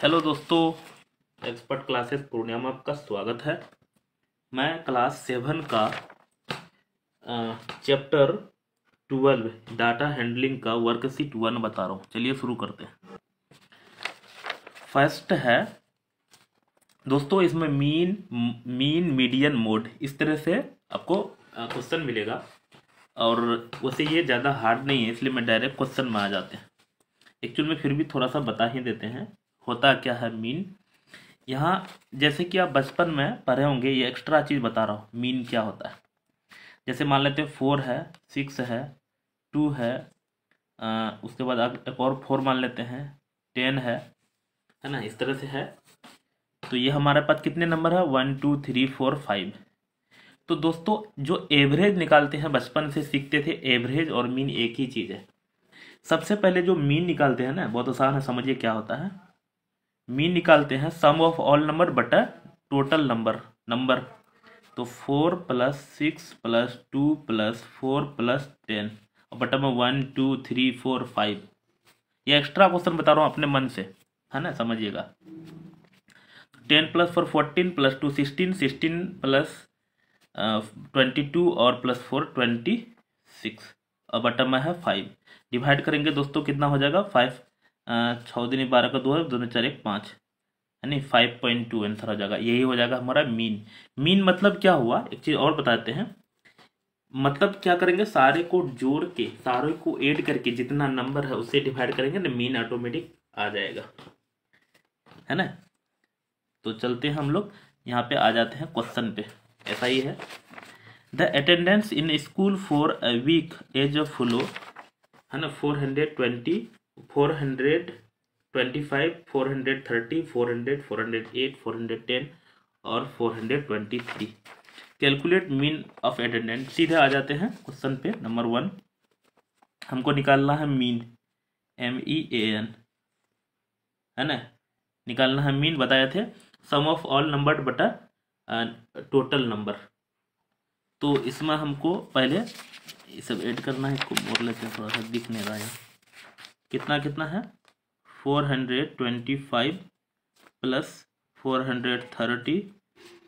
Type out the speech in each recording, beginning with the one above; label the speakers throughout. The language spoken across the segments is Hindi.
Speaker 1: हेलो दोस्तों, एक्सपर्ट क्लासेस पूर्णिया में आपका स्वागत है। मैं क्लास 7 का चैप्टर 12 डाटा हैंडलिंग का वर्कशीट 1 बता रहा हूँ। चलिए शुरू करते हैं। फर्स्ट है दोस्तों, इसमें मीन मीडियन मोड इस तरह से आपको क्वेश्चन मिलेगा और वैसे ये ज़्यादा हार्ड नहीं है, इसलिए मैं डायरेक्ट क्वेश्चन में आ जाते हैं। एक्चुअल में फिर भी थोड़ा सा बता ही देते हैं होता क्या है मीन। यहाँ जैसे कि आप बचपन में पढ़े होंगे, ये एक्स्ट्रा चीज़ बता रहा हूँ मीन क्या होता है। जैसे मान लेते हैं 4 है, 6 है, 2 है, उसके बाद एक और 4 मान लेते हैं, 10 है ना, इस तरह से है। तो ये हमारे पास कितने नंबर है, 1 2 3 4 5। तो दोस्तों जो एवरेज निकालते हैं, बचपन से सीखते थे एवरेज और मीन एक ही चीज़ है। सबसे पहले जो मीन निकालते हैं ना, बहुत आसान है, समझिए क्या होता है। मीन निकालते हैं सम ऑफ ऑल नंबर बटा टोटल नंबर। तो 4 + 6 + 2 + 4 + 10 और बटा में 1 2 3 4 5। ये एक्स्ट्रा क्वेश्चन बता रहा हूँ अपने मन से, है ना, समझिएगा। 10 + 4 14 + 2 16 16 + 22 और +4 26 और बटा में है 5। डिवाइड करेंगे दोस्तों, कितना हो जाएगा 5, 6 दिन 12 का 2 है, 2 4 1 5, है नहीं, 5.2 आंसर हो जाएगा। यही हो जाएगा हमारा मीन। मीन मतलब क्या हुआ, एक चीज़ और बताते हैं। मतलब क्या करेंगे, सारे को जोड़ के, सारे को ऐड करके जितना नंबर है उससे डिवाइड करेंगे ना, मीन ऑटोमेटिक आ जाएगा, है ना। तो चलते हैं हम लोग यहाँ पे आ जाते हैं क्वेश्चन पे। ऐसा ही है। The attendance in school for a week as of follow, है ना, 420 425 430 400 408 410 और 423। Calculate mean of attendance. सीधे आ जाते हैं क्वेश्चन पे। नंबर 1 हमको निकालना है मीन, MEAN, है ना। निकालना है मीन, बताए थे सम ऑफ ऑल नंबर बटा टोटल नंबर। तो इसमें हमको पहले ये सब ऐड करना है। इसको बोल लेते हैं, थोड़ा सा दिख नहीं रहा है। कितना कितना है, 425 + 430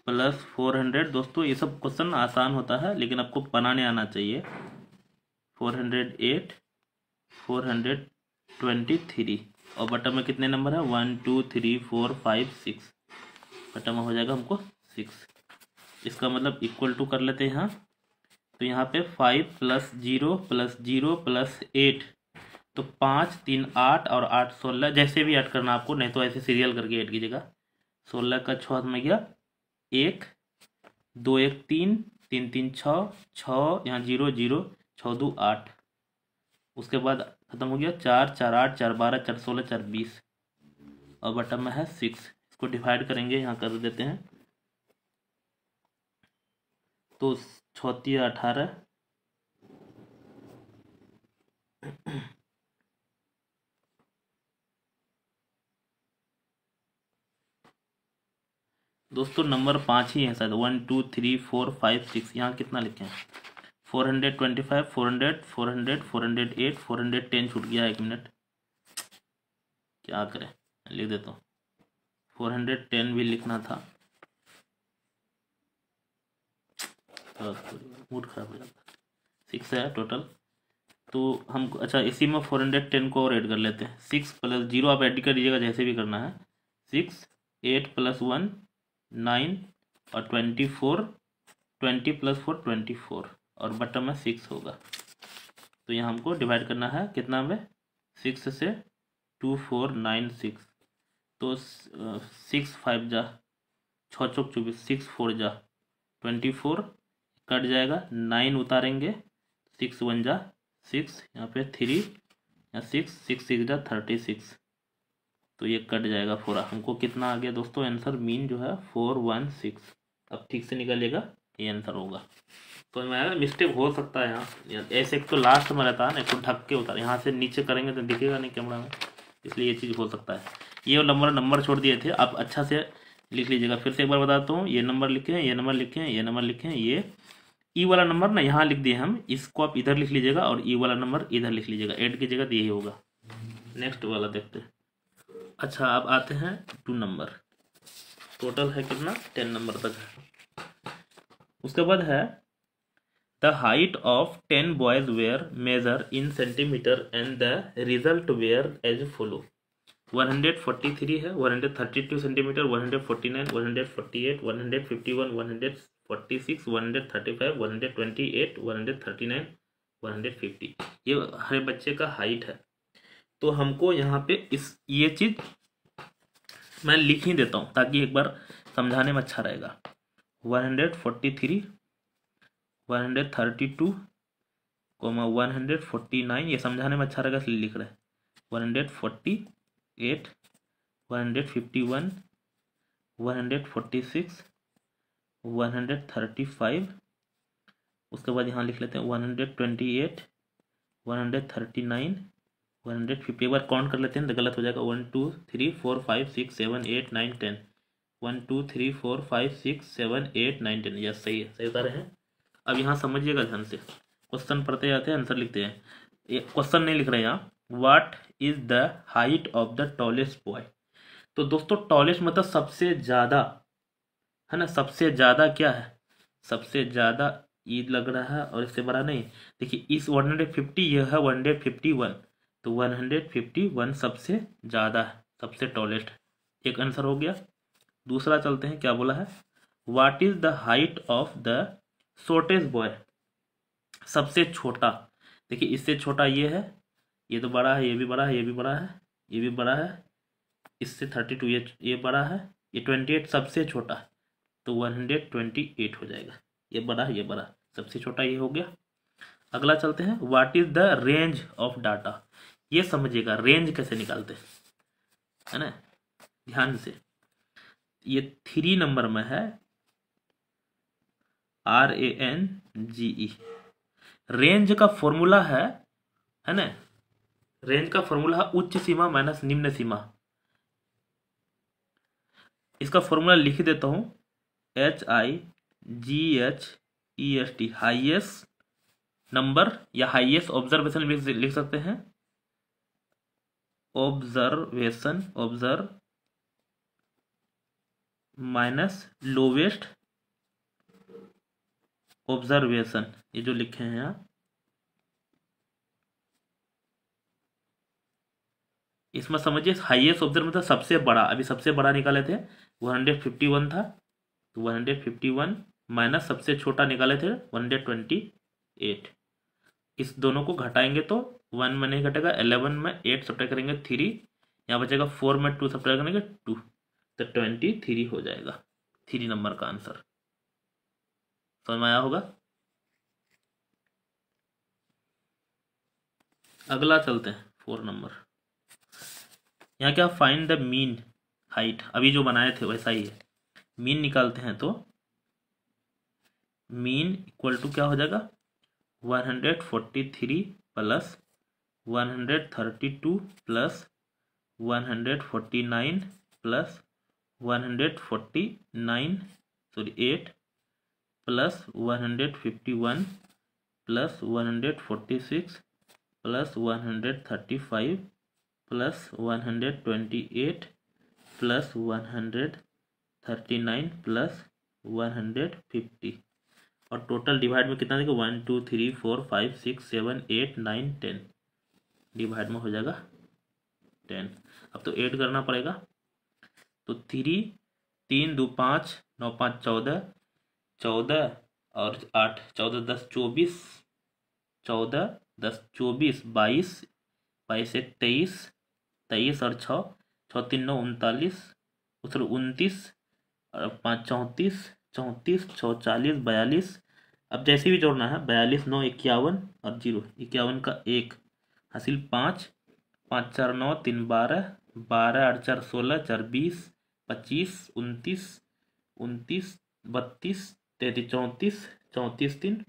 Speaker 1: + 400। दोस्तों ये सब क्वेश्चन आसान होता है, लेकिन आपको बनाने आना चाहिए। 408 423 और बटा में कितने नंबर है, 1 2 3 4 5 6। बटा में हो जाएगा हमको 6। इसका मतलब इक्वल टू कर लेते हैं यहाँ। तो यहाँ पे 5 + 0 + 0 + 8, तो 5 3 8 और 8 16। जैसे भी ऐड करना आपको, नहीं तो ऐसे सीरियल करके ऐड कीजिएगा। 16 का 6 में गया 1, 2 1 3 3 3 6 6, यहाँ 0 0, 6 2 8। उसके बाद खत्म हो गया 4 4 8 4 12 4 16 4 20 और बटन में है 6। इसको डिवाइड करेंगे, यहाँ कर देते हैं। तो 6 18। दोस्तों नंबर 5 ही है शायद, 1 2 3 4 5 6। यहाँ कितना लिखे हैं, 425 400 400 408 410 छूट गया। 1 मिनट, क्या करें, लिख देता हूँ। 410 भी लिखना था, मूड खराब हो जाता। 6 है टोटल। तो हम अच्छा, इसी में 410 को और ऐड कर लेते हैं। 6 + 0 आप ऐड कर दीजिएगा, जैसे भी करना है। 6 8 + 1 9 और 24 20 + 4 24 और बटन में 6 होगा। तो यहाँ हमको डिवाइड करना है कितना में, 6 से 2 4 9 6। तो 6 5 जा 6 चौक 24, 6 4 जा 24, कट जाएगा, 9 उतारेंगे, 6 1 जा 6, यहाँ पे 3, यहाँ 6 6 6 जा 36। तो ये कट जाएगा पूरा। हमको कितना आ गया दोस्तों आंसर, मीन जो है 416। अब ठीक से निकालिएगा, ये आंसर होगा। तो मैं मिस्टेक हो सकता है यहाँ, ऐसे एक तो लास्ट में रहता है ना, इसको ढक के उतार, यहाँ से नीचे करेंगे तो दिखेगा नहीं कैमरा में, इसलिए ये चीज़ हो सकता है। ये नंबर छोड़ दिए थे, आप अच्छा से लिख लीजिएगा। फिर से एक बार बताता हूँ, ये नंबर लिखे हैं, ये नंबर लिखे हैं, ये नंबर लिखे हैं। ये ई वाला नंबर ना यहाँ लिख दिए हम, इसको आप इधर लिख लीजिएगा और ई वाला नंबर इधर लिख लीजिएगा, ऐड कीजिएगा तो यही होगा। नेक्स्ट वाला देखते हैं। अच्छा अब आते हैं 2 नंबर। टोटल है कितना, 10 नंबर तक है। उसके बाद है the height of 10 boys were measured in centimetre and the result were as follow. 143 है, 132 सेंटीमीटर, 149, 148, 151, 146, 135, 128, 139, 150। ये हर बच्चे का हाइट है। तो हमको यहाँ पे ये चीज मैं लिख ही देता हूँ ताकि एक बार समझाने में अच्छा रहेगा। 143, 132, 149, ये समझाने में अच्छा रहेगा इसलिए लिख रहे हैं। 148, 151, 146, 135, उसके बाद यहाँ लिख लेते हैं 128, 139, 150। एक बार काउंट कर लेते हैं तो गलत हो जाएगा। 1 2 3 4 5 6 7 8 9 10। 1 2 3 4 5 6 7 8 9 10। यस सही है, सही बता रहे हैं। अब यहाँ समझिएगा ध्यान से, क्वेश्चन पढ़ते जाते हैं, आंसर लिखते हैं। ये क्वेश्चन नहीं लिख रहे यहाँ। What is the height of the tallest boy. तो दोस्तों टॉलेस्ट मतलब सबसे ज्यादा, है ना। सबसे ज्यादा क्या है, सबसे ज्यादा ईद लग रहा है और इससे बड़ा नहीं। देखिए इस 150, यह है 151, तो 151 सबसे ज्यादा है, सबसे टॉलेस्ट। एक आंसर हो गया। दूसरा चलते हैं, क्या बोला है, what is the height of the shortest boy. सबसे छोटा, देखिए इससे छोटा ये है, ये तो बड़ा है, ये भी बड़ा है, ये भी बड़ा है, ये भी बड़ा है, इससे 32 ये बड़ा है, ये 28 सबसे छोटा है, तो 128 हो जाएगा। ये बड़ा है, ये बड़ा, सबसे छोटा ये हो गया। अगला चलते हैं, what is the range of data. ये समझिएगा रेंज कैसे निकालते हैं, है ना, ध्यान से। ये 3 नंबर में है, RANGE। रेंज का फॉर्मूला है ना, रेंज का फॉर्मूला है उच्च सीमा माइनस निम्न सीमा। इसका फॉर्मूला लिख देता हूं, HIGHEST, हाईएस्ट नंबर या हाईएस्ट ऑब्जर्वेशन लिख सकते हैं। ऑब्जर्व माइनस लोवेस्ट ऑब्जर्वेशन, ये जो लिखे हैं यहाँ, इसमें समझिए हाईएस्ट ऑब्जर्व मतलब सबसे बड़ा। अभी सबसे बड़ा निकाले थे 151 था, तो 151 माइनस सबसे छोटा निकाले थे 128। इस दोनों को घटाएंगे तो 1 में नहीं घटेगा, 11 में 8 सब्ट्रैक्ट करेंगे 3, यहाँ बचेगा 4 में 2 सब्ट्रैक्ट करेंगे 2, तो 23 हो जाएगा 3 नंबर का आंसर। समझ में आया होगा। अगला चलते हैं 4 नंबर। यहाँ क्या, फाइंड द मीन हाइट। अभी जो बनाए थे वैसा ही है, मीन निकालते हैं तो मीन इक्वल टू क्या हो जाएगा, 143 plus 132 plus 149 plus 8 plus 151 plus 146 plus 135 plus 128 plus 139 plus 150, और टोटल डिवाइड में कितना देगा, 1 2 3 4 5 6 7 8 9 10, डिवाइड में हो जाएगा 10। अब तो ऐड करना पड़ेगा, तो 3 3 2 5 9 5 14 14 और 8 14 10 24 14 10 24 22 22 1 23 23 और 6 6 3 9 39 उधर 29 और 5 34 34 6 40 42। अब जैसे भी जोड़ना है, 42 9 51 और 0 51 का 1 हासिल 5 5 4 9 3 12 12 8 4 16 4 20 25 29 29 32 33 34 34 3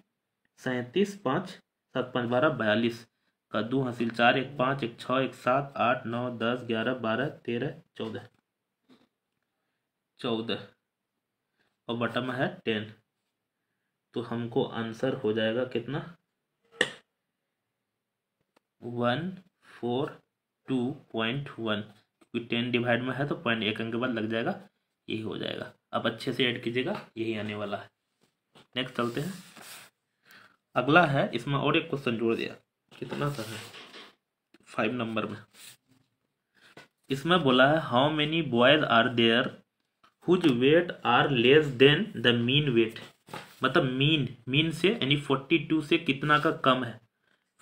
Speaker 1: 37 5 7 5 12 42 का 2 हासिल 4 1 5 1 6 1 7 8 9 10 11 12 13 14 14 और बटन में है 10, तो हमको आंसर हो जाएगा कितना, 142.1। क्योंकि 10 डिवाइड में है तो 0.1 अंक के बाद लग जाएगा, यही हो जाएगा। अब अच्छे से ऐड कीजिएगा, यही आने वाला है। नेक्स्ट चलते हैं। अगला है, इसमें और एक क्वेश्चन जोड़ दिया, कितना सा है 5 नंबर में। इसमें बोला है how many boys are there whose weight are less than the mean weight. मतलब मीन से यानी 42 से कितना का कम है,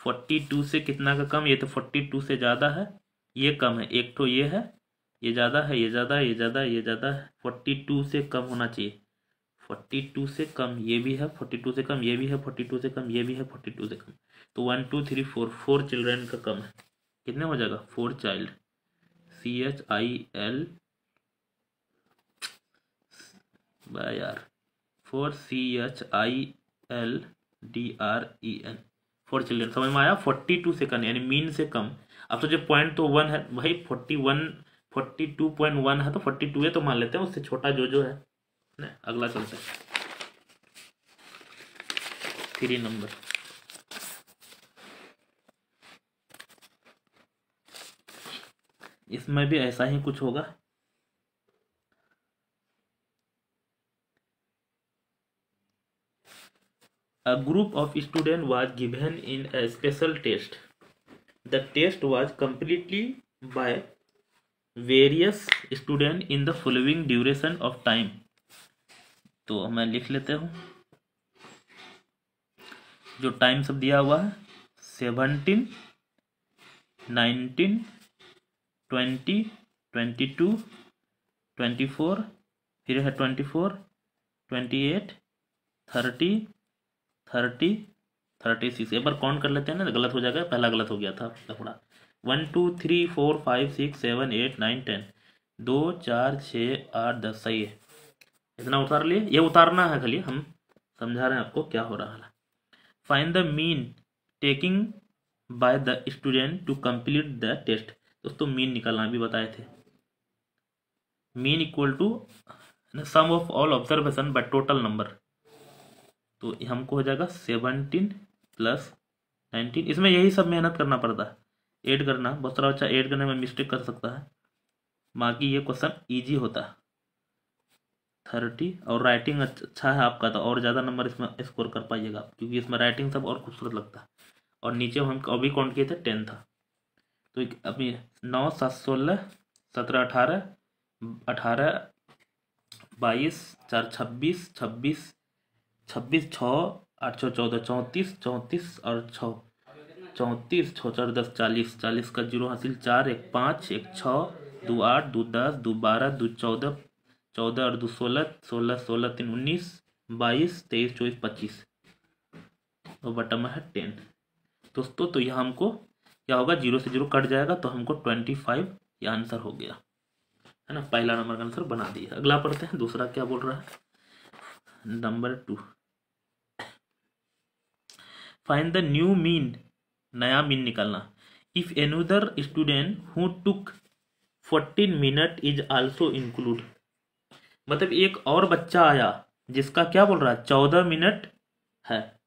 Speaker 1: 42 से कितना का कम, ये तो 42 से ज़्यादा है, ये कम है, एक तो ये है, ये ज़्यादा है, ये ज़्यादा है, ये ज़्यादा है, ये ज़्यादा है, 42 से कम होना चाहिए, 42 से कम ये भी है, 42 से कम ये भी है, 42 से कम ये भी है, 42 से कम, तो 1 2 3 4 4 चिल्ड्रेन का कम है, कितने हो जाएगा 4 चाइल्ड, CHIL यार 4 CHILDREN 4 चिल्ड्रेन, समझ में आया। 42 से कम यानी मीन से कम। अब तो जो पॉइंट तो 1 है भाई, 42.1 है तो 42 है तो मान लेते हैं, उससे छोटा जो है ना। अगला चलते हैं 3 नंबर। इसमें भी ऐसा ही कुछ होगा। A group of students was given in a special test. The test was completely by various students in the following duration of time. तो मैं लिख लेते हूँ, जो टाइम सब दिया हुआ है 17, 19, 20, 22, 24, फिर है 24, 28, 30, 36। एक बार काउंट कर लेते हैं ना, गलत हो जाएगा, पहला गलत हो गया था थोड़ा। 1 2 3 4 5 6 7 8 9 10, 2 4 6 8 10, सही है। इतना उतार लिए, ये उतारना है खाली, हम समझा रहे हैं आपको क्या हो रहा है। Find the mean taking by the student to complete the test. दोस्तों मीन निकालना भी बताए थे। Mean equal to sum of all observation by total number, तो हमको हो जाएगा 17 + 19। इसमें यही सब मेहनत करना पड़ता है, ऐड करना। बहुत सारा बच्चा ऐड करने में मिस्टेक कर सकता है, बाकी ये क्वेश्चन इजी होता है। 30 और राइटिंग अच्छा है आपका तो और ज़्यादा नंबर इसमें स्कोर कर पाइएगा, क्योंकि इसमें राइटिंग सब और खूबसूरत लगता है। और नीचे हम अभी काउंट किए थे 10 था, तो अभी 9 7 16 17 18 18 22 4 26 26 26 6 8 6 14 34 34 और 6 34 6 4 10 40 40 का 0 हासिल 4 1 5 1 6 2 8 2 10 2 12 2 14 14 और 2 16 16 16 3 19 22 23 24 25 और बटन में है 10। दोस्तों तो यहाँ हमको क्या होगा, 0 से 0 कट जाएगा तो हमको 25 ये आंसर हो गया है ना। पहला नंबर का आंसर बना दिया। अगला पढ़ते हैं, दूसरा क्या बोल रहा है। Number 2, find the new mean, नया मीन निकालना। If another student who took 14 minute is also include. मतलब एक और बच्चा आया जिसका क्या बोल रहा है 14 मिनट है।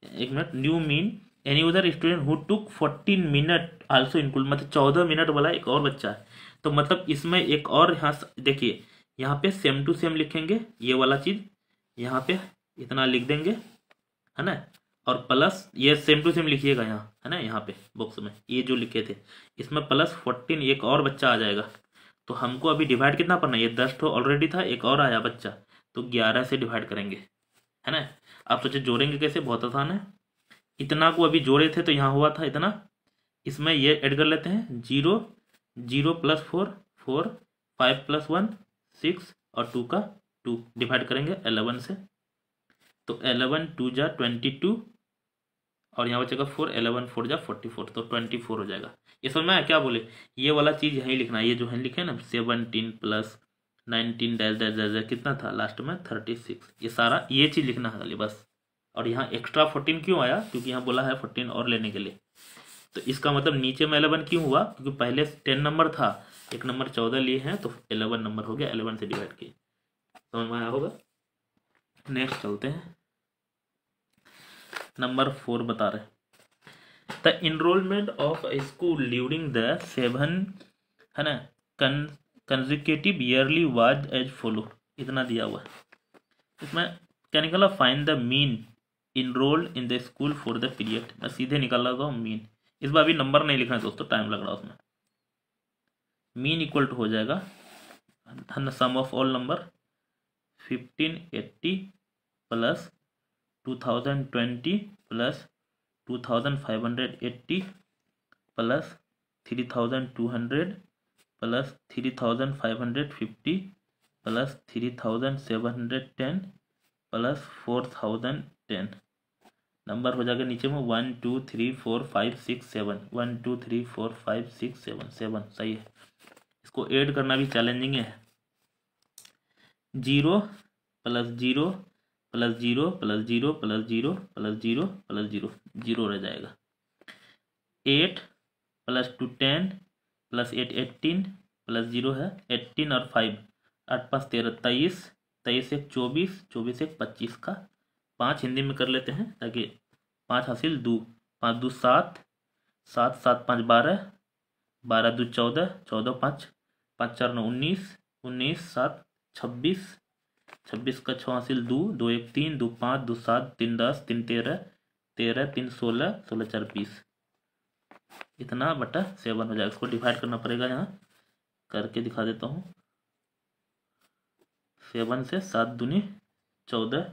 Speaker 1: एक minute, new mean any other student who took 14 minute also include, मतलब 14 मिनट वाला एक और बच्चा है। तो मतलब इसमें एक और, यहाँ देखिए यहाँ पे सेम टू सेम लिखेंगे, ये वाला चीज यहाँ पे इतना लिख देंगे है ना, और प्लस ये सेम टू सेम लिखिएगा यहाँ है ना, यहाँ पे बॉक्स में ये जो लिखे थे इसमें प्लस 14 एक और बच्चा आ जाएगा। तो हमको अभी डिवाइड कितना करना है, ये 10 तो ऑलरेडी था, एक और आया बच्चा तो 11 से डिवाइड करेंगे है ना। आप सोचे जोड़ेंगे कैसे, बहुत आसान है। इतना को अभी जोड़े थे तो यहाँ हुआ था इतना, इसमें ये ऐड कर लेते हैं 0 0 + 4 4 5 + 1 6 और 2 का 2 डिवाइड करेंगे 11 से, तो 11 2 जा 22 और यहाँ बचेगा 4 11 4 जा 44, तो 24 हो जाएगा। ये समझ में आया क्या बोले, ये वाला चीज यहीं लिखना है, ये जो है लिखे ना 17 + 19 डैश डैश डैश कितना था लास्ट में 36, ये सारा ये चीज लिखना है खाली बस। और यहाँ एक्स्ट्रा 14 क्यों आया, क्योंकि यहाँ बोला है 14 और लेने के लिए। तो इसका मतलब नीचे में 11 क्यों हुआ, क्योंकि पहले 10 नंबर था, एक नंबर 14 लिए हैं तो 11 नंबर हो गया, 11 से डिवाइड किए। समझ में आया होगा। नेक्स्ट चलते हैं, नंबर 4 बता रहे the enrolment of a school during the 7 है ना consecutive yearly was as follow, इतना दिया हुआ है। इसमें क्या निकाला, find the mean enrolled in the school for the period. मैं सीधे निकाल रहा हूँ मीन, इस बार भी नंबर नहीं लिखना है दोस्तों, टाइम लग रहा है उसमें। मीन इक्वल टू हो जाएगा sum of all number 1580 plus 2020 plus 2580 plus 3200 plus 3550 plus 3710 plus 4010। Number हो जाएगा नीचे में 1 2 3 4 5 6 7, 1 2 3 4 5 6 7, 7 सही है। इसको ऐड करना भी चैलेंजिंग है। 0 plus 0 plus 0 plus 0 plus 0 plus 0 plus 0, 0 रह जाएगा। 8 प्लस 2 10 प्लस 8 18 प्लस 0 है 18 और 5 8 5 13 23, 23 1 24, 24 1 25 का 5 हिंदी में कर लेते हैं ताकि 5 हासिल 2, 5 2 7, 7 7 5 12, 12 2 14, 14 5 5 4 9 19, 19 7 26, 26 का 6 हासिल 2, 2 1 3, 2 5, 2 7, 3 10, 3 13, 13 3 16, 16 4 20, इतना बटा 7 हो जाएगा। इसको डिवाइड करना पड़ेगा, यहाँ करके दिखा देता हूँ। 7 से 7 दूनी 14,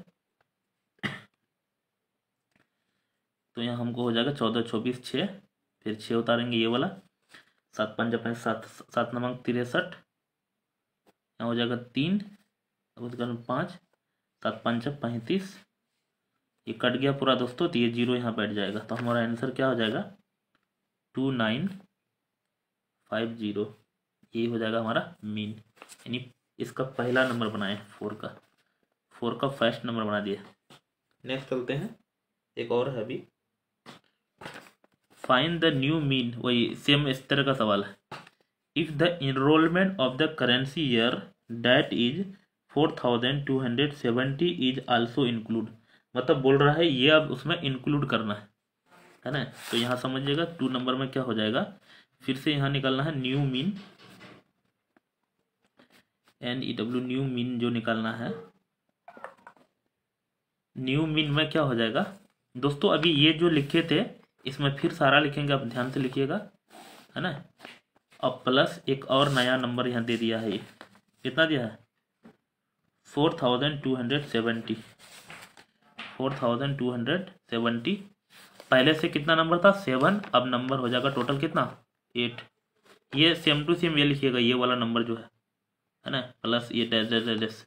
Speaker 1: तो यहाँ हमको हो जाएगा 14 24 6, फिर 6 उतारेंगे ये वाला, 7 5 7 7 नमक 63, यहाँ हो जाएगा 3, अब उसके बाद 5 7 5 35, ये कट गया पूरा दोस्तों, तो ये 0 यहाँ बैठ जाएगा। तो हमारा आंसर क्या हो जाएगा 2950, ये हो जाएगा हमारा मीन, यानी इसका पहला नंबर बनाए 4 का फर्स्ट नंबर बना दिया। नेक्स्ट चलते हैं, एक और है अभी, फाइंड द न्यू मीन, वही सेम इस तरह का सवाल है। If the enrolment of the currency year that is 4270 is also include, मतलब बोल रहा है ये अब उसमें इंक्लूड करना है ना। तो यहाँ समझिएगा 2 नंबर में क्या हो जाएगा, फिर से यहाँ निकालना है new mean, NEW new mean जो निकालना है। न्यू मीन में क्या हो जाएगा दोस्तों, अभी ये जो लिखे थे इसमें फिर सारा लिखेंगे, आप ध्यान से लिखिएगा है ना। अब प्लस एक और नया नंबर यहाँ दे दिया है, ये कितना दिया है 4270, 4270, पहले से कितना नंबर था 7, अब नंबर हो जाएगा टोटल कितना 8। ये सेम टू सेम ये लिखिएगा, ये वाला नंबर जो है ना, प्लस ये डैश डैश डैश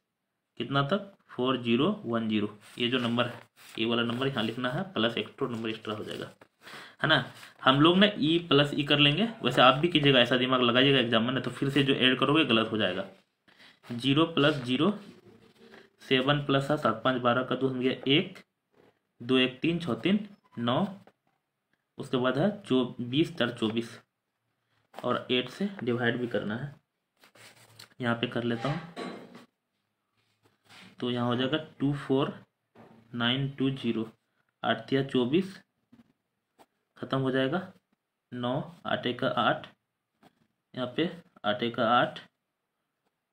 Speaker 1: कितना तक 4010, ये जो नंबर है ये वाला नंबर यहाँ लिखना है, प्लस एक तो नंबर एक्स्ट्रा हो जाएगा है ना। हम लोग ना ई प्लस ई कर लेंगे, वैसे आप भी कीजिएगा, ऐसा दिमाग लगाइएगा एग्जाम में ना, तो फिर से जो ऐड करोगे गलत हो जाएगा। 0 प्लस 0, 7 प्लस 7 5 12 का 2 हो गया 1, 2 1 3 6 3 9, उसके बाद है 20 4 24, और 8 से डिवाइड भी करना है, यहाँ पे कर लेता हूँ। तो यहाँ हो जाएगा 24920, 8 या 24 खत्म हो जाएगा, 9 8 1 8, यहाँ पे 8 1 8,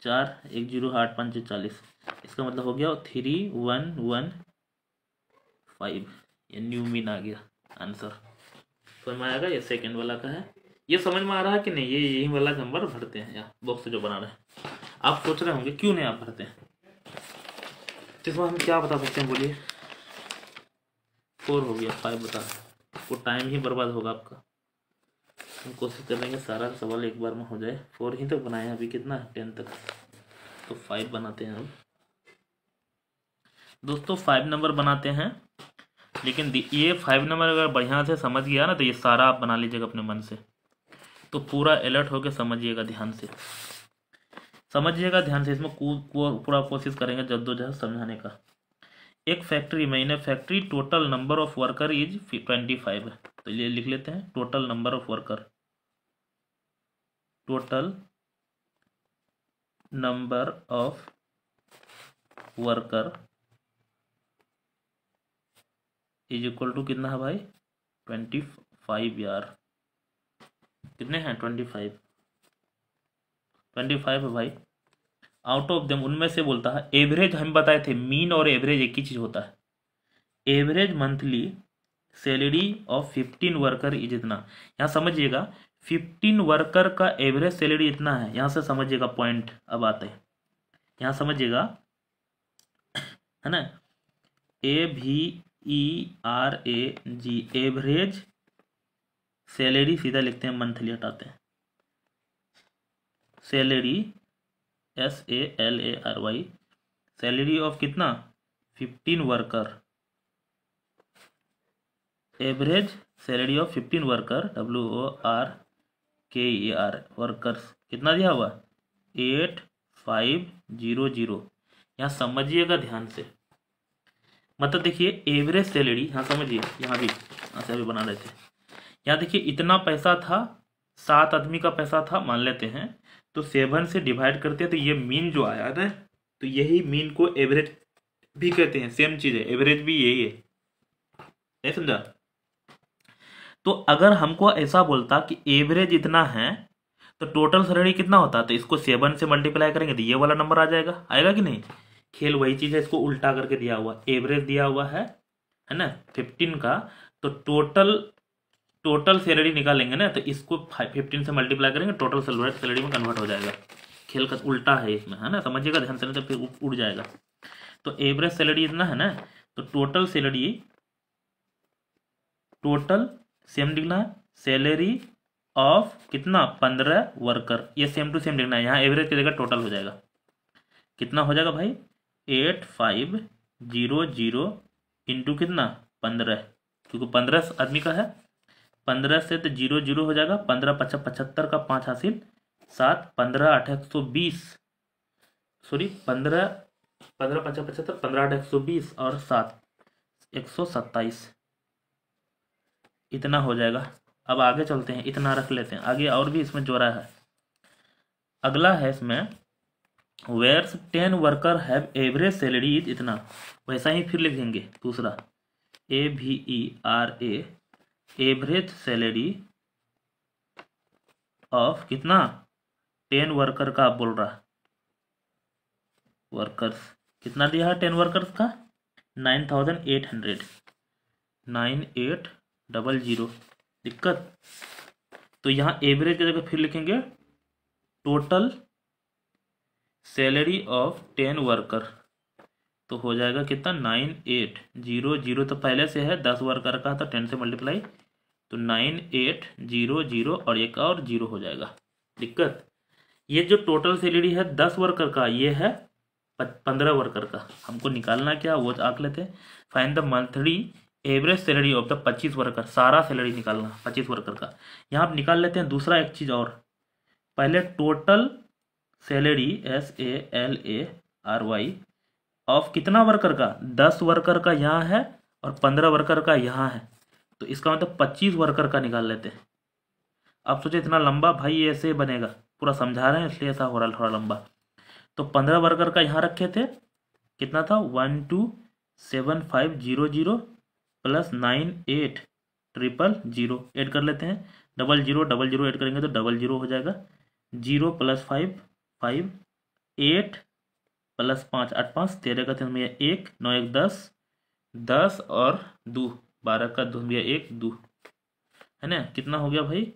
Speaker 1: 4 1 0 8 5 40, इसका मतलब हो गया 3115, ये न्यू मीन आ गया आंसर। समझ में आएगा, ये सेकेंड वाला का है। ये समझ में आ रहा है कि नहीं, ये यही वाला नंबर भरते हैं यहाँ बॉक्स जो बना रहे हैं। आप सोच रहे होंगे क्यों नहीं आप भरते हैं, तो इसमें हम क्या बता सकते हैं बोलिए। 4 हो गया, 5 बता, वो टाइम ही बर्बाद होगा आपका। हम कोशिश करेंगे सारा सवाल एक बार में हो जाए। 4 ही तक बनाए अभी, कितना है 10 तक, तो 5 बनाते हैं हम दोस्तों। 5 नंबर बनाते हैं, लेकिन ये 5 नंबर अगर बढ़िया से समझ गया ना तो ये सारा आप बना लीजिएगा अपने मन से। तो पूरा अलर्ट होकर समझिएगा, ध्यान से समझिएगा, ध्यान से इसमें पूरा कोशिश करेंगे जद्दोजहद समझाने का। एक फैक्ट्री में, in factory total number of worker is 25 है, तो ये लिख लेते हैं total number of worker, total number of worker is equal to कितना है भाई 25 यार, कितने हैं 25, 25 है भाई। आउट ऑफ देम, उनमें से बोलता है एवरेज, हम बताए थे मीन और एवरेज एक ही चीज होता है। Average monthly salary of 15 worker is इतना। यहाँ समझिएगा 15 वर्कर का एवरेज सैलरी इतना है, यहाँ से समझिएगा पॉइंट अब आते हैं, यहाँ समझिएगा, है ना। AVERAG एवरेज सैलरी, सीधा लिखते हैं, मंथली हटाते हैं, सैलरी SALARY, सैलरी ऑफ कितना 15 worker, average salary of 15 worker WORKER workers कितना दिया हुआ 8500। यहाँ समझिएगा ध्यान से, मतलब देखिए एवरेज सैलरी, यहाँ समझिए, यहाँ भी यहाँ से अभी बना रहे थे, यहाँ देखिए इतना पैसा था, 7 आदमी का पैसा था मान लेते हैं, तो 7 से डिवाइड करते हैं तो ये मीन जो आया ना, तो यही मीन को एवरेज भी कहते हैं, सेम चीज है, एवरेज भी यही है, नहीं समझा। तो अगर हमको ऐसा बोलता कि एवरेज इतना है तो टोटल सैलरी कितना होता, तो इसको 7 से मल्टीप्लाई करेंगे तो ये वाला नंबर आ जाएगा, आएगा कि नहीं। खेल वही चीज है, इसको उल्टा करके दिया हुआ, एवरेज दिया हुआ है ना 15 का, तो टोटल सैलरी निकालेंगे ना, तो इसको 15 से मल्टीप्लाई करेंगे, टोटल सैलरी में कन्वर्ट हो जाएगा। खेल का उल्टा है इसमें, है ना, समझिएगा ध्यान से, नहीं तो फिर उड़ जाएगा। तो एवरेज सैलरी इतना है ना, तो टोटल सैलरी, टोटल सेम लिखना है, सैलरी ऑफ कितना 15 वर्कर, ये सेम टू सेम लिखना है, यहाँ एवरेज की जगह टोटल हो जाएगा, कितना हो जाएगा भाई 8500 इंटू कितना 15, क्योंकि 15 आदमी का है, 15 से तो 0 हो जाएगा, 15 5 75 का 5 हासिल 7, 15 8 120, सॉरी 15 5 75, 15 8 120 और 7 127, इतना हो जाएगा। अब आगे चलते हैं, इतना रख लेते हैं, आगे और भी इसमें जोड़ा है। अगला है इसमें where's 10 worker have average salary is इतना, वैसा ही फिर लिखेंगे दूसरा AVERA एवरेज सैलरी ऑफ कितना 10 वर्कर का, आप बोल रहा वर्कर्स कितना दिया है 10 वर्कर्स का 9800, 9800, दिक्कत। तो यहाँ एवरेज की जगह फिर लिखेंगे टोटल सैलरी ऑफ 10 वर्कर, तो हो जाएगा कितना 9800, तो पहले से है 10 वर्कर का, तो 10 से मल्टीप्लाई, तो 9800 और एक और 0 हो जाएगा, दिक्कत। ये जो टोटल सैलरी है 10 वर्कर का, ये है 15 वर्कर का, हमको निकालना क्या वो आंक लेते हैं। Find the monthly average salary of the 25 worker, सारा सैलरी निकालना 25 वर्कर का। यहाँ आप निकाल लेते हैं दूसरा एक चीज और, पहले टोटल सैलरी SALARY ऑफ कितना वर्कर का 10 वर्कर का यहाँ है और 15 वर्कर का यहाँ है, तो इसका मतलब 25 वर्कर का निकाल लेते हैं। आप सोचे इतना लंबा भाई ये ऐसे बनेगा, पूरा समझा रहे हैं इसलिए ऐसा हो रहा है थोड़ा लंबा। तो 15 वर्कर का यहाँ रखे थे, कितना था 127500 प्लस 98000 ऐड कर लेते हैं, 0000 ऐड करेंगे तो 00 हो जाएगा, 0 + 5 5, 8 + 5 8 5 13 का 3 में 1 9 1 10, 10 और 2 12 का 2 में 1 2, है ना, कितना हो गया भाई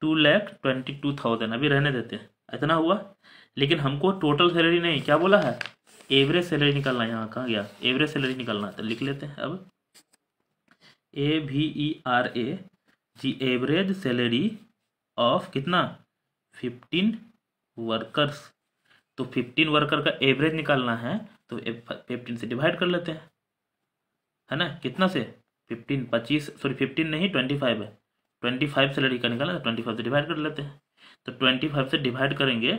Speaker 1: 2,22,000। अभी रहने देते हैं, इतना हुआ। लेकिन हमको टोटल सैलरी नहीं, क्या बोला है एवरेज सैलरी निकालना, यहाँ कहाँ गया एवरेज सैलरी निकालना, तो लिख लेते हैं अब AVERA एवरेज सैलरी ऑफ कितना 15 वर्कर्स, तो 15 वर्कर का एवरेज निकालना है तो 15 से डिवाइड कर लेते हैं, है ना, कितना से 15 25 सॉरी 15 नहीं 25 है, 25 सैलरी का निकाला तो 25 से डिवाइड कर लेते हैं। तो 25 से डिवाइड करेंगे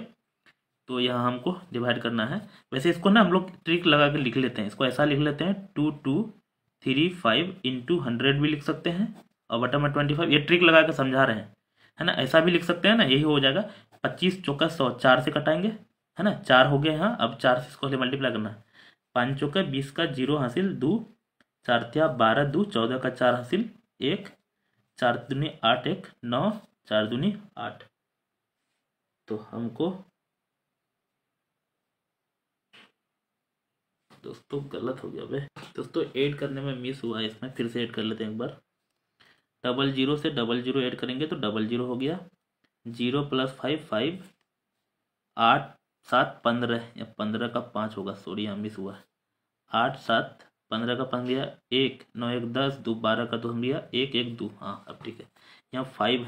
Speaker 1: तो यहाँ हमको डिवाइड करना है। वैसे इसको ना हम लोग ट्रिक लगा के लिख लेते हैं, इसको ऐसा लिख लेते हैं 2235 इंटू 100 भी लिख सकते हैं और बटा में 25, ये ट्रिक लगा के समझा रहे हैं, है ना, ऐसा भी लिख सकते हैं ना, यही हो जाएगा 25 चौका 100, 4 से कटाएंगे, है ना, 4 हो गए यहाँ, अब 4 से इसको मल्टीप्लाई करना है, 5 चौका 20 का 0 हासिल 2, 4 तिया 12 2 14 का 4 हासिल 1, 4 दूनी 8 1 9, 4 दूनी 8, तो हमको दोस्तों गलत हो गया भाई दोस्तों, ऐड करने में मिस हुआ है इसमें, फिर से ऐड कर लेते हैं एक बार। 00 से 00 ऐड करेंगे तो 00 हो गया। 0 + 5 5, 8 7 15, या 15 का 5 होगा, सॉरी यहाँ मिस हुआ है। 8 7 15 का 5 दिया 1, 9 1 10, 2 12 का 2 हम लिया 1 1 2, हाँ अब ठीक है। यहाँ 5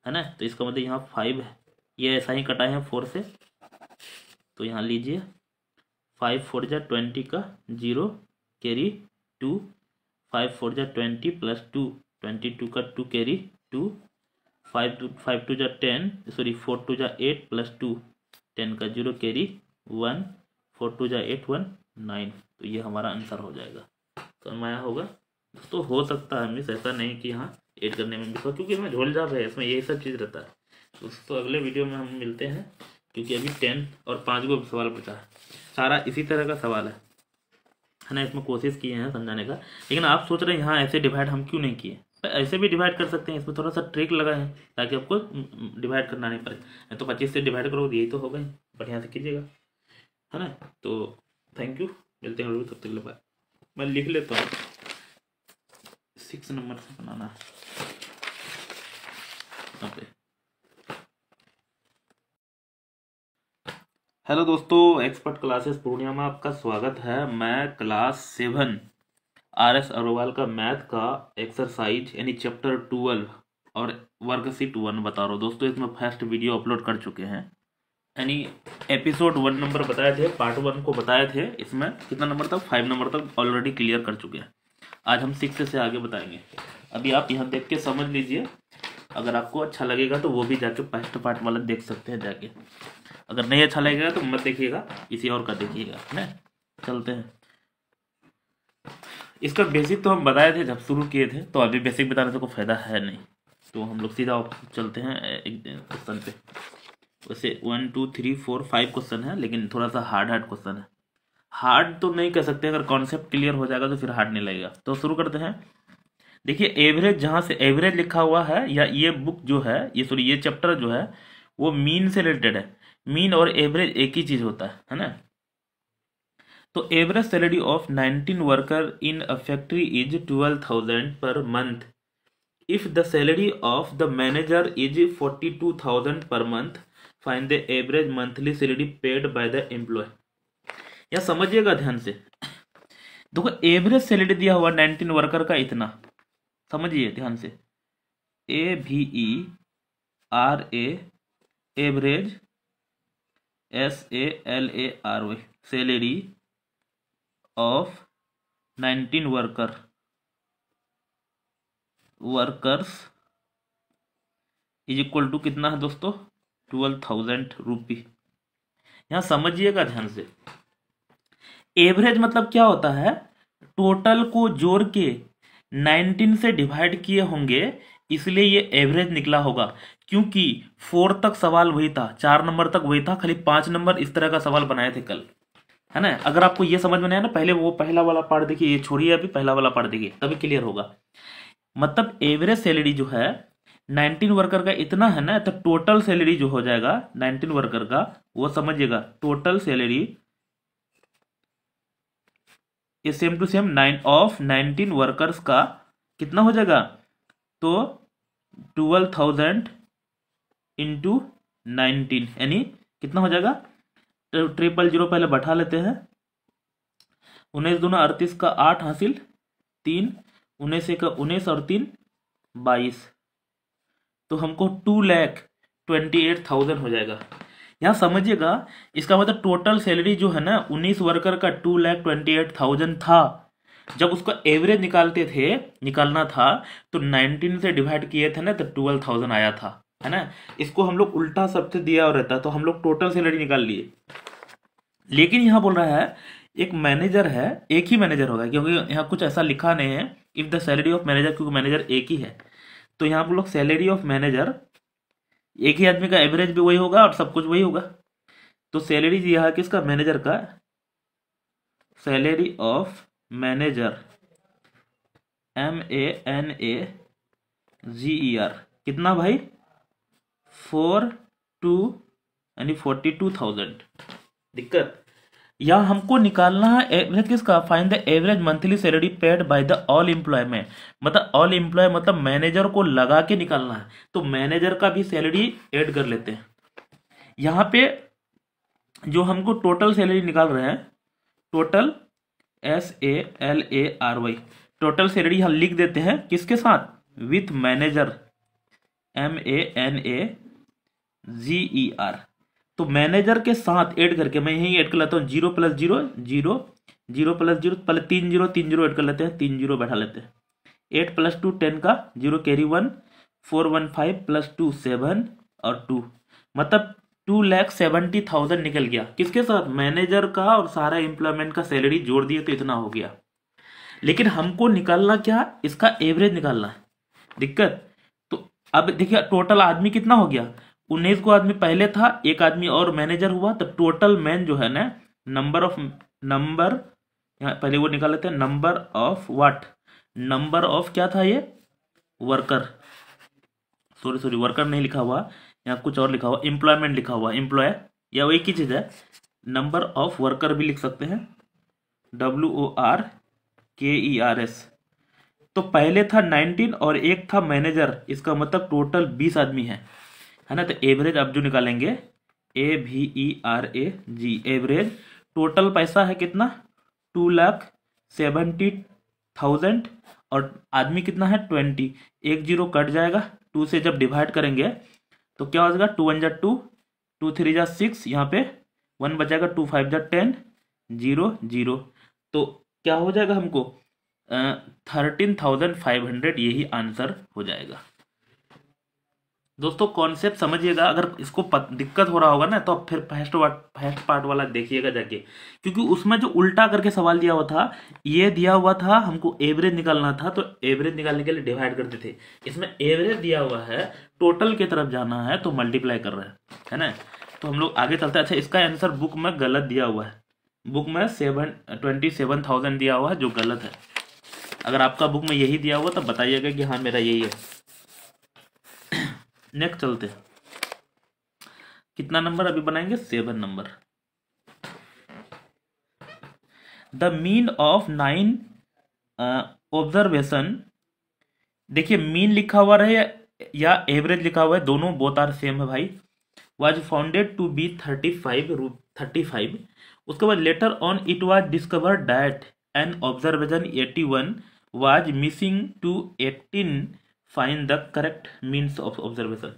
Speaker 1: है ना, तो इसका मतलब यहाँ 5 है, ये ऐसा ही कटा है 4 से, तो यहाँ लीजिए 5 4 जा 20 का 0 कैरी 2, 5 4 जा 20 + 2, 22 का 2 कैरी 2, 5 2 जा 10, सॉरी 4 2 जा 8 + 2, 10 का 0 कैरी 1, 4 2 जा 8 1 9, तो ये हमारा आंसर हो जाएगा। समझ में आया होगा दोस्तों। हो सकता है मिस, ऐसा नहीं कि यहाँ ऐड करने में मिस हो, क्योंकि इसमें झोल झाप है, इसमें यही सब चीज़ रहता है दोस्तों। अगले वीडियो में हम मिलते हैं, क्योंकि अभी 10 और 5 को सवाल बचा है, सारा इसी तरह का सवाल है ना। इसमें कोशिश किए हैं समझाने का, लेकिन आप सोच रहे हैं यहाँ ऐसे डिवाइड हम क्यों नहीं किए, ऐसे भी डिवाइड कर सकते हैं, इसमें थोड़ा सा ट्रिक लगा है ताकि आपको डिवाइड करना नहीं पड़े। तो 25 से डिवाइड करोगे यही तो होगा ही, बढ़िया से कीजिएगा, है ना। तो थैंक यू, मिलते हैं तब तक के लिए, मैं लिख लेता हूँ 6 नंबर से बनाना यहाँ पे। हेलो दोस्तों, एक्सपर्ट क्लासेस पूर्णिया में आपका स्वागत है। मैं क्लास 7 RS अग्रवाल का मैथ का एक्सरसाइज यानी चैप्टर 12 और वर्कशीट 1 बता रहा हूँ दोस्तों। इसमें फर्स्ट वीडियो अपलोड कर चुके हैं, यानी एपिसोड 1 नंबर बताए थे, पार्ट 1 को बताए थे। इसमें कितना नंबर तक, 5 नंबर तक ऑलरेडी क्लियर कर चुके हैं। आज हम 6 से आगे बताएंगे। अभी आप यहाँ देख के समझ लीजिए, अगर आपको अच्छा लगेगा तो वो भी जाके फर्स्ट पार्ट वाला देख सकते हैं जाके, अगर नहीं अच्छा लगेगा तो मत देखिएगा, किसी और का देखिएगा ना। चलते हैं, इसका बेसिक तो हम बताए थे जब शुरू किए थे, तो अभी बेसिक बताने से कोई फायदा है नहीं, तो हम लोग सीधा चलते हैं एक क्वेश्चन पे। वैसे 1 2 3 4 5 क्वेश्चन है, लेकिन थोड़ा सा हार्ड क्वेश्चन है। हार्ड तो नहीं कह सकते, अगर कॉन्सेप्ट क्लियर हो जाएगा तो फिर हार्ड नहीं लगेगा। तो शुरू करते हैं। देखिए एवरेज, जहाँ से एवरेज लिखा हुआ है, या ये बुक जो है, ये चैप्टर जो है वो मीन से रिलेटेड है। मीन और एवरेज एक ही चीज होता है ना। तो average salary of 19 worker in a factory is 12,000 per month if the salary of the manager is 42,000 per month, find the average monthly salary paid by the employ. या समझिएगा ध्यान से, देखो एवरेज सैलरी दिया हुआ 19 वर्कर का इतना, समझिए ध्यान से, AVERA average SALARY salary of 19 workers is equal to कितना है दोस्तों, 12,000 रुपी। यहां समझिएगा ध्यान से, एवरेज मतलब क्या होता है, टोटल को जोड़ के 19 से डिवाइड किए होंगे, इसलिए ये एवरेज निकला होगा। क्योंकि 4 तक सवाल वही था, 4 नंबर तक वही था, खाली 5 नंबर इस तरह का सवाल बनाए थे कल, है ना। अगर आपको ये समझ में नहीं आया ना, पहले वो पहला वाला पार्ट देखिए, ये छोड़िए अभी, पहला वाला पार्ट देखिए तभी क्लियर होगा। मतलब एवरेज सैलरी जो है 19 वर्कर का इतना है ना, तो टोटल सैलरी जो हो जाएगा 19 वर्कर का, वो समझिएगा total salary same to same 19 workers का कितना हो जाएगा, तो 12,000 इंटू 19, यानी कितना हो जाएगा, 000 पहले बैठा लेते हैं, 19 दूना 38 का 8 हासिल 3, 19 का 19 और 3 22, तो हमको 2,28,000 हो जाएगा। यहाँ समझिएगा, इसका मतलब टोटल सैलरी जो है ना 19 वर्कर का 2,28,000 था। जब उसका एवरेज निकालना था तो 19 से डिवाइड किए थे ना, तो 12,000 आया था, है ना। इसको हम लोग उल्टा सबसे दिया और रहता, तो हम लोग टोटल सैलरी निकाल लिए। लेकिन यहाँ बोल रहा है एक मैनेजर है, एक ही मैनेजर होगा, क्योंकि यहाँ कुछ ऐसा लिखा नहीं है if the salary of manager, क्योंकि मैनेजर एक ही है। तो यहाँ पर लोग सैलरी ऑफ मैनेजर, एक ही आदमी का एवरेज भी वही होगा और सब कुछ वही होगा। तो सैलरी दिया है किसका, मैनेजर का, सैलरी ऑफ मैनेजर MANAGER कितना भाई, 4 यानी 42,000। दिक्कत यहाँ हमको निकालना है एवरेज किसका, find the average monthly salary paid by the all employ में, मतलब ऑल एम्प्लॉय मतलब मैनेजर को लगा के निकालना है, तो मैनेजर का भी सैलरी ऐड कर लेते हैं। यहाँ पे जो हमको टोटल सैलरी निकाल रहे हैं, टोटल SALARY, टोटल सैलरी हम लिख देते हैं किसके साथ, विथ मैनेजर MANAGER। तो मैनेजर के साथ ऐड करके मैं यही ऐड कर लेता हूँ, 0 + 0 0 0 + 0, पहले 3 0 ऐड कर लेते हैं, 3 0 बैठा लेते हैं। 8 + 2 10 का 0 कैरी 1, 415 + 2 7 और 2, मतलब 2,70,000 निकल गया। किसके साथ, मैनेजर का और सारा एम्प्लॉयमेंट का सैलरी जोड़ दिए तो इतना हो गया। लेकिन हमको निकालना क्या, इसका एवरेज निकालना है। दिक्कत तो अब देखिए टोटल आदमी कितना हो गया, 19 को आदमी पहले था, एक आदमी और मैनेजर हुआ, तो टोटल मैन जो है ना, नंबर यहाँ पहले वो निकाल लेते हैं, number of what, number of क्या था ये, वर्कर, सॉरी वर्कर नहीं लिखा हुआ, यहाँ कुछ और लिखा हुआ, एम्प्लॉयमेंट लिखा हुआ, एम्प्लॉय, या वो एक ही चीज है, नंबर ऑफ वर्कर भी लिख सकते हैं, WORKERS। तो पहले था 19 और एक था मैनेजर, इसका मतलब टोटल 20 आदमी है ना। तो एवरेज अब जो निकालेंगे, AVERAG, एवरेज टोटल पैसा है कितना, 2,70,000 और आदमी कितना है 20, 1 0 कट जाएगा, 2 से जब डिवाइड करेंगे तो क्या हो जाएगा, 2 1 2, 2 3 6, यहाँ पे 1 बचेगा, 2 5 10, 0 0, तो क्या हो जाएगा हमको 13,500, यही आंसर हो जाएगा। दोस्तों कॉन्सेप्ट समझिएगा, अगर इसको दिक्कत हो रहा होगा ना, तो आप फिर फर्स्ट पार्ट वाला देखिएगा जाके, क्योंकि उसमें जो उल्टा करके सवाल दिया हुआ था, ये दिया हुआ था हमको एवरेज निकालना था, तो एवरेज निकालने के लिए डिवाइड करते थे, इसमें एवरेज दिया हुआ है, टोटल की तरफ जाना है तो मल्टीप्लाई कर रहे है ना। तो हम लोग आगे चलते हैं। अच्छा, इसका आंसर बुक में गलत दिया हुआ है, बुक में 27,000 दिया हुआ है, जो गलत है। अगर आपका बुक में यही दिया हुआ तो बताइएगा कि हाँ मेरा यही है। नेक्स्ट चलते हैं, कितना नंबर अभी बनाएंगे, 7 number. The mean of 9 observation, देखिए मीन लिखा हुआ रहे या एवरेज लिखा हुआ है, दोनों बोथ आर सेम है भाई। वाज फाउंडेड टू बी 35, उसके बाद later on it was discovered that an observation 81 was missing to 18, find the correct means of observation.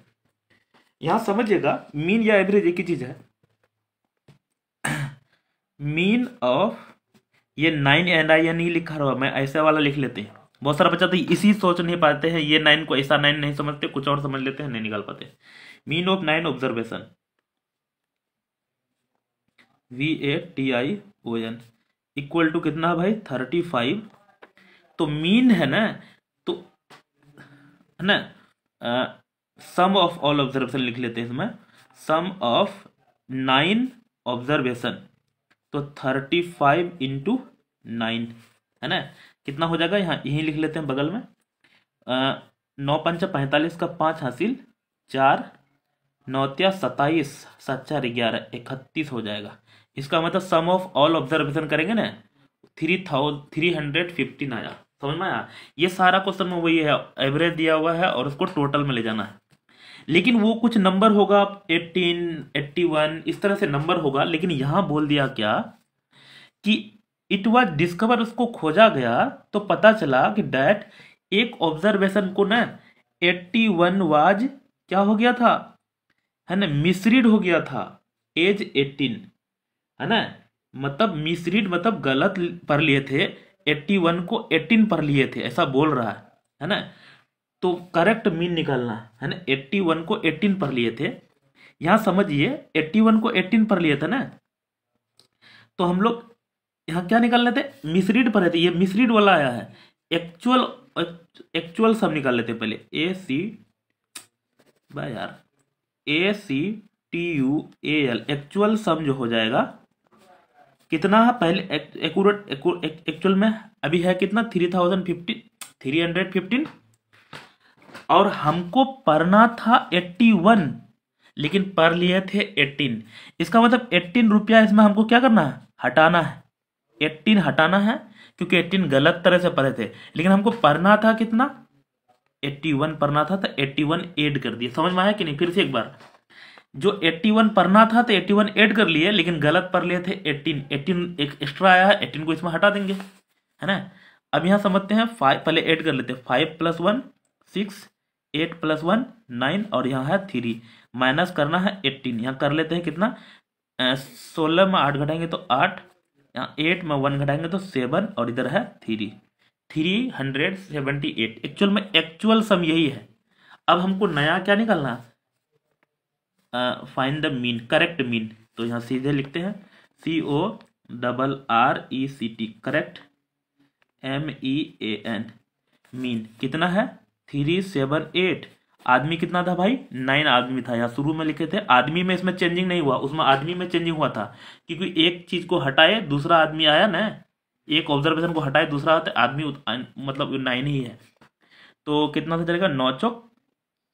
Speaker 1: यहां समझिएगा, मीन या एवरेज एक ही चीज है। मीन ऑफ, ये 9 नहीं लिखा रहा, मैं ऐसा वाला लिख लेते हैं। बहुत सारा बच्चा तो इसी सोच नहीं पाते हैं, ये 9 को ऐसा 9 नहीं समझते, कुछ और समझ लेते हैं, नहीं निकाल पाते। Mean of 9 observation, VATION equal to कितना भाई, 35। तो मीन है ना, तो है ना, सम ऑफ ऑल ऑब्जर्वेशन लिख लेते हैं इसमें, सम ऑफ 9 ऑब्जर्वेशन, तो 35 × 9 है ना, कितना हो जाएगा, यहाँ यही लिख लेते हैं बगल में, 9 पंचा 45 का 5 हासिल 4, 9 तिया 27, 7 4 11, 31 हो जाएगा। इसका मतलब सम ऑफ ऑल ऑब्जर्वेशन करेंगे ना, 315 आया। समझ में आया, ये सारा क्वेश्चन में वही है, एवरेज दिया हुआ है और उसको टोटल में ले जाना है। लेकिन वो कुछ नंबर होगा 18, 81 इस तरह से नंबर होगा, लेकिन यहां बोल दिया क्या कि इट वाज डिस्कवर, उसको खोजा गया तो पता चला कि डैट एक ऑब्जर्वेशन को ना 81 वाज क्या हो गया था, है ना, मिसरीड हो गया था, एज 18 है ना, मतलब मिसरीड मतलब गलत पढ़ लिए थे, 81 को 18 पढ़ लिए थे, ऐसा बोल रहा है ना। तो करेक्ट मीन निकालना है ना, 81 को 18 पढ़ लिए थे। यहां समझिए 81 को 18 पढ़ लिए थे ना, तो हम लोग यहाँ क्या निकाल लेते, मिसरीड पढ़े थे, ये मिसरीड वाला आया है, एक्चुअल सब निकाल लेते पहले, ACTUAL एक्चुअल सम जो हो जाएगा कितना है, पहले एक्चुअल में अभी है कितना, 315 और हमको पढ़ना था 81, लेकिन पर लिए थे 18। इसका मतलब 18 रुपया इसमें हमको क्या करना है, हटाना है। 18 हटाना है क्योंकि 18 गलत तरह से पढ़े थे, लेकिन हमको पढ़ना था कितना, 81 पढ़ना था, तो 81 ऐड कर दिए। समझ में आया कि नहीं? फिर से एक बार, जो 81 पढ़ना था तो 81 ऐड कर लिए, लेकिन गलत पढ़ लिए थे 18। 18 एक एक्स्ट्रा आया है, 18 को इसमें हटा देंगे, है ना। अब यहाँ समझते हैं, 5 पहले ऐड कर लेते हैं। 5 + 1 6, 8 + 1 9, और यहाँ है 3, माइनस करना है 18। यहाँ कर लेते हैं कितना, 16 में 8 घटाएंगे तो 8, यहाँ 8 में 1 घटाएंगे तो 7, और इधर है 3, 378। एक्चुअल में एक्चुअल सम यही है। अब हमको नया क्या निकालना है, find the mean, correct mean. तो यहाँ सीधे लिखते हैं CORRECT, करेक्ट, MEAN, मीन कितना है 378। आदमी कितना था भाई, 9 आदमी था। यहाँ शुरू में लिखे थे आदमी में, इसमें चेंजिंग नहीं हुआ, उसमें आदमी में चेंजिंग हुआ था, क्योंकि एक चीज को हटाए दूसरा आदमी आया ना, एक ऑब्जर्वेशन को हटाए दूसरा आता आदमी, मतलब 9 ही है। तो कितना सा चलेगा, 9 चौक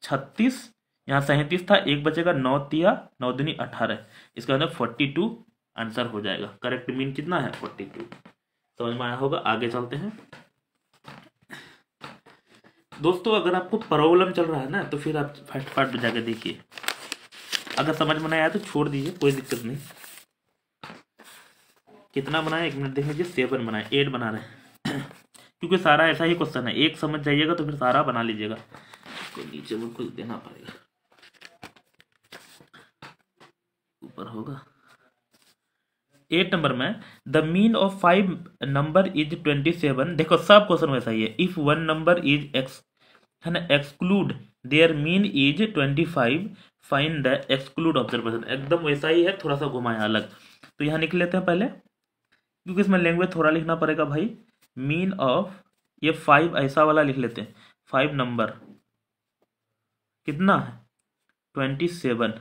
Speaker 1: 36, यहाँ 37 था, एक बचेगा, 9 तिया 9 दूनी 18, इसका मतलब 42 आंसर हो जाएगा। करेक्ट मीन कितना है, 42। समझ में आया होगा। आगे चलते हैं दोस्तों। अगर आपको प्रॉब्लम चल रहा है ना, तो फिर आप फर्स्ट पार्ट में जाकर देखिए। अगर समझ में नहीं आया तो छोड़ दीजिए, कोई दिक्कत नहीं। कितना बनाए, 1 मिनट देख लीजिए, 7 बनाए, 8 बना रहे हैं क्योंकि सारा ऐसा ही क्वेश्चन है, एक समझ जाइएगा तो फिर सारा बना लीजिएगा। तो नीचे बिल्कुल देना पड़ेगा, ऊपर होगा। 8 नंबर में, the mean of 5 number is 27। देखो सब क्वेश्चन वैसा ही है। इफ 1 नंबर इज एक्स, है ना, exclude there mean is 25, find the exclude observation. एकदम वैसा ही है, थोड़ा सा घुमाया अलग। तो यहाँ लिख लेते हैं पहले, क्योंकि इसमें लैंग्वेज थोड़ा लिखना पड़ेगा भाई। मीन ऑफ, ये 5 ऐसा वाला लिख लेते हैं, 5 नंबर कितना है 27।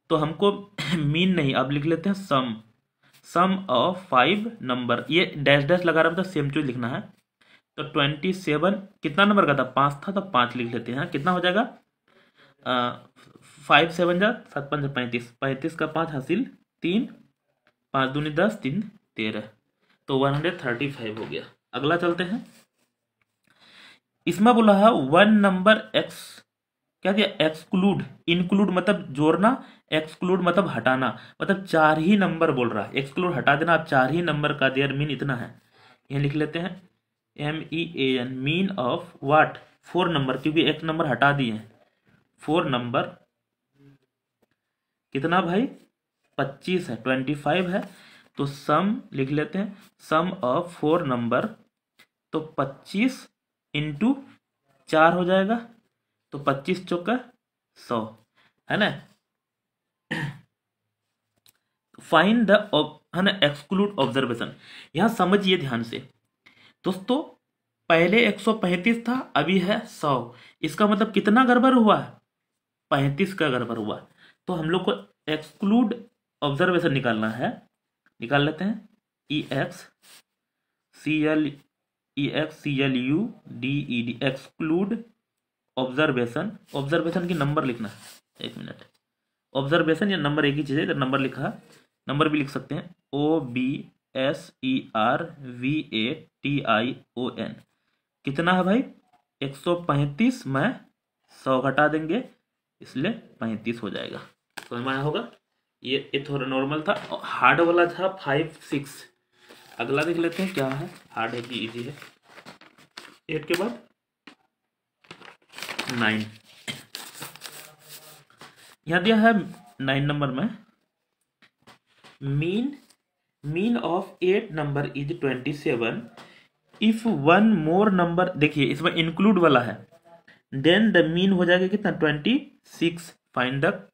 Speaker 1: तो हमको मीन नहीं, अब लिख लेते हैं सम ऑफ 5 नंबर। ये डैश डैश लगा रहा था, सेम चीज लिखना है। तो 27 कितना नंबर का था, 5 था, तो 5 लिख लेते हैं। कितना हो जाएगा, 5 7 जा 7 5 35, 35 का 5 हासिल 3, 5 दूनी 10, 3 13, तो 135 हो गया। अगला चलते हैं। इसमें बोला है 1 नंबर एक्स, क्या दिया, एक्सक्लूड, इंक्लूड मतलब जोड़ना, एक्सक्लूड मतलब हटाना, मतलब 4 ही नंबर बोल रहा है, एक्सक्लूड हटा देना। अब 4 ही नंबर का देयर मीन इतना है, यह लिख लेते हैं MEAN, mean of what, 4 number, क्योंकि एक नंबर हटा दिए हैं। 4 नंबर कितना भाई, 25 है, 25 है। तो सम लिख लेते हैं, सम ऑफ 4 नंबर, तो 25 इंटू 4 हो जाएगा, तो 25 चौका 100, है ना। फाइंड द, है ना, एक्सक्लूड ऑब्जर्वेशन। यहां समझिए ध्यान से दोस्तों, पहले 135 था, अभी है 100। इसका मतलब कितना गड़बड़ हुआ है, 35 का गड़बड़ हुआ। तो हम लोग को एक्सक्लूड ऑब्जर्वेशन निकालना है, निकाल लेते हैं। EXCLUDED, exclude observation. ऑब्जर्वेशन की नंबर लिखना है, 1 मिनट। ऑब्जर्वेशन या नंबर एक ही चीज़ है, इधर नंबर लिखा है, नंबर भी लिख सकते हैं। OBSERVATION, कितना है भाई, 135 में 100 घटा देंगे, इसलिए 35 हो जाएगा। समझ में आया होगा। ये थोड़ा नॉर्मल था, हार्ड वाला था 5 6। अगला देख लेते हैं क्या है, हार्ड है कि इजी है। 8 के बाद 9, यहां दिया है 9 नंबर में, mean of 8 number is 27। If 1 more number, देखिए इसमें इंक्लूड वाला है, देन द मीन हो जाएगा कितना, 26। फाइंड द,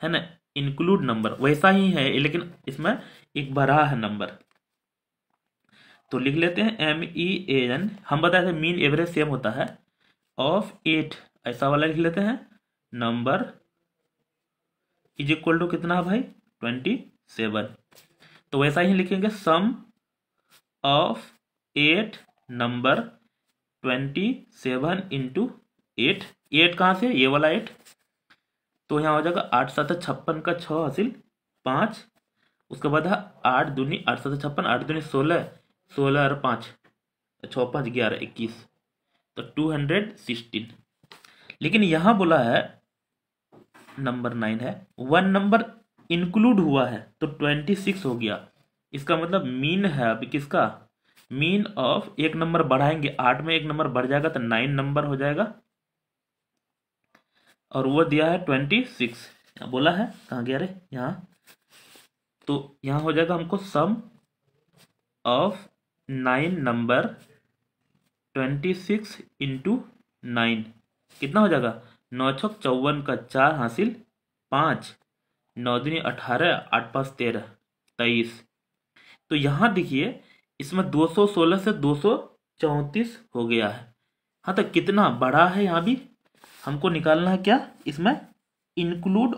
Speaker 1: है ना, इंक्लूड नंबर वैसा ही है, लेकिन इसमें एक बढ़ा है नंबर। तो लिख लेते हैं MEAN, हम बताए थे मीन एवरेज सेम होता है, ऑफ 8 ऐसा वाला लिख लेते हैं, नंबर इज इक्वल टू कितना है भाई, 27। तो वैसा ही लिखेंगे, सम ऑफ 8 नंबर 27 इंटू 8। 8 कहाँ से, ये वाला 8, तो यहाँ हो जाएगा 8 7 56 का 6 हासिल 5। उसके बाद है 8 दूनी 8 7 56, 8 दूनी 16, 16 और 5, 6 5 11 21, तो 216। लेकिन यहाँ बोला है नंबर 9 है, 1 नंबर इंक्लूड हुआ है तो 26 हो गया। इसका मतलब मीन है अभी किसका, मीन ऑफ, एक नंबर बढ़ाएंगे 8 में, एक नंबर बढ़ जाएगा तो 9 नंबर हो जाएगा, और वो दिया है 26। बोला है कहाँ गया रे, यहाँ, तो यहाँ हो जाएगा हमको सम ऑफ 9 नंबर 26 इंटू 9 कितना हो जाएगा, 9 छक 54 का 4 हासिल 5, 9 दूनी 18, 8 5 13 23। तो यहाँ देखिए इसमें 216 से 234 हो गया है। हाँ, तो कितना बड़ा है यहाँ भी हमको निकालना है क्या, इसमें इंक्लूड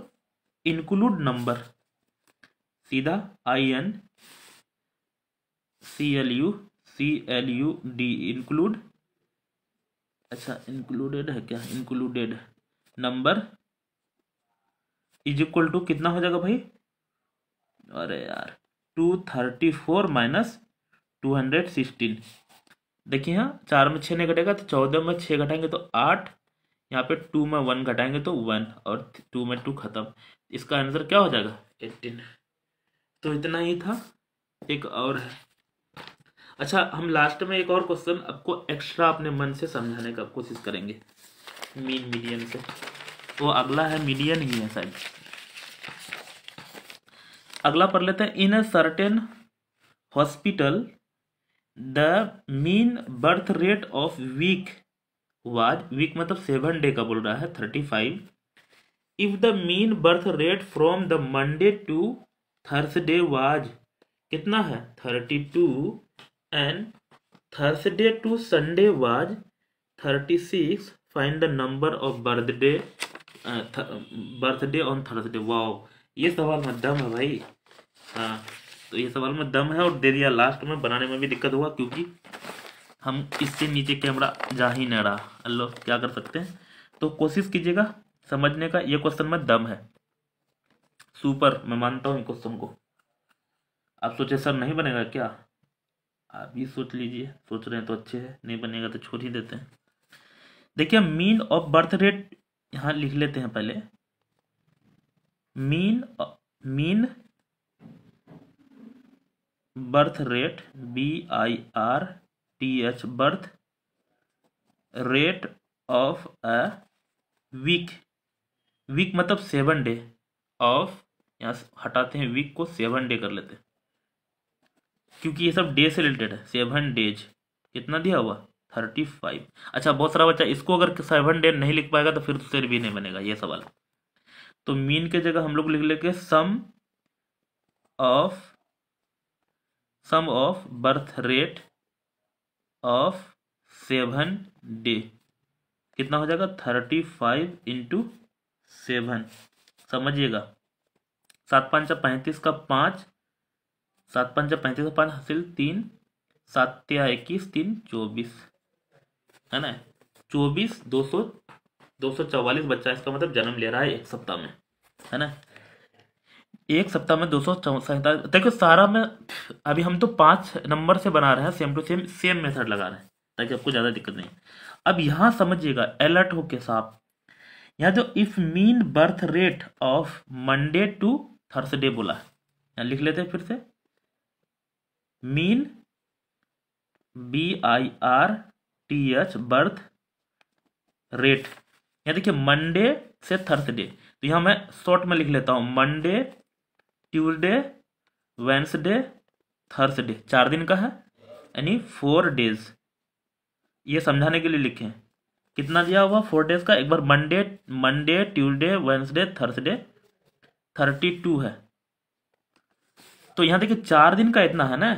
Speaker 1: नंबर, सीधा INCLUD इंक्लूड, अच्छा इंक्लूडेड है क्या, included number is equal to कितना हो जाएगा भाई, अरे यार 234 माइनस 216। देखिए यहाँ 4 में 6 नहीं घटेगा तो 14 में 6 घटाएंगे तो 8, यहाँ पे 2 में 1 घटाएंगे तो 1, और 2 में 2 खत्म। इसका आंसर क्या हो जाएगा 18। तो इतना ही था, एक और है। अच्छा, हम लास्ट में एक और क्वेश्चन आपको एक्स्ट्रा अपने मन से समझाने का कोशिश करेंगे मीन मीडियन से, वो अगला है मीडियन ही है शायद। अगला पढ़ लेते हैं, in a certain hospital the mean birth rate of week मतलब 7 डे का बोल रहा है 35। If the mean birth rate from the Monday to Thursday was कितना है 32, and Thursday to Sunday was 36, find the number of birthday on Thursday. Wow, ये सवाल में दम है भाई। हाँ, तो ये सवाल में दम है, और दे दिया लास्ट में, बनाने में भी दिक्कत हुआ क्योंकि हम इससे नीचे कैमरा जा ही नहीं रहा। अल्लो, क्या कर सकते हैं। तो कोशिश कीजिएगा समझने का, ये क्वेश्चन में दम है सुपर, मैं मानता हूँ क्वेश्चन को। आप सोचे सर नहीं बनेगा क्या, आप भी सोच लीजिए, सोच रहे हैं तो अच्छे है, नहीं बनेगा तो छोड़ ही देते हैं। देखिए मीन ऑफ बर्थ रेट यहाँ लिख लेते हैं पहले, mean birth rate BIRTH birth rate of a week मतलब 7 डे ऑफ, यहाँ हटाते हैं वीक को 7 डे कर लेते हैं क्योंकि ये सब डे से रिलेटेड है। 7 डेज कितना दिया हुआ 35। अच्छा, बहुत सारा बच्चा इसको अगर 7 डे नहीं लिख पाएगा तो फिर उससे भी नहीं बनेगा ये सवाल। तो मीन के जगह हम लोग लिख लेंगे sum of birth rate of 7 day कितना हो जाएगा 35 इंटू 7। समझिएगा, 7 5 35 का 5, 7 5 35 का 5 हासिल 3, 7 21 3 24 है ना, 24 244 बच्चा इसका मतलब जन्म ले रहा है एक सप्ताह में, है ना। एक सप्ताह में 247। देखो सारा में अभी हम तो 5 नंबर से बना रहे हैं, सेम टू सेम मेथड लगा रहे हैं ताकि आपको ज़्यादा दिक्कत नहीं। अब यहाँ समझिएगा अलर्ट हो के साथ, यहाँ जो if mean birth rate of Monday to Thursday बोला है, यहाँ लिख लेते हैं फिर से, मीन BIRTH बर्थ रेट। यहाँ देखिए मंडे से थर्सडे, तो यहाँ मैं शॉर्ट में लिख लेता हूँ, मंडे ट्यूसडे वेंसडे थर्सडे, 4 दिन का है यानी 4 डेज। ये समझाने के लिए लिखे, कितना दिया हुआ 4 डेज का, एक बार मंडे ट्यूसडे वेंसडे थर्सडे 32 है। तो यहाँ देखिए 4 दिन का इतना है ना,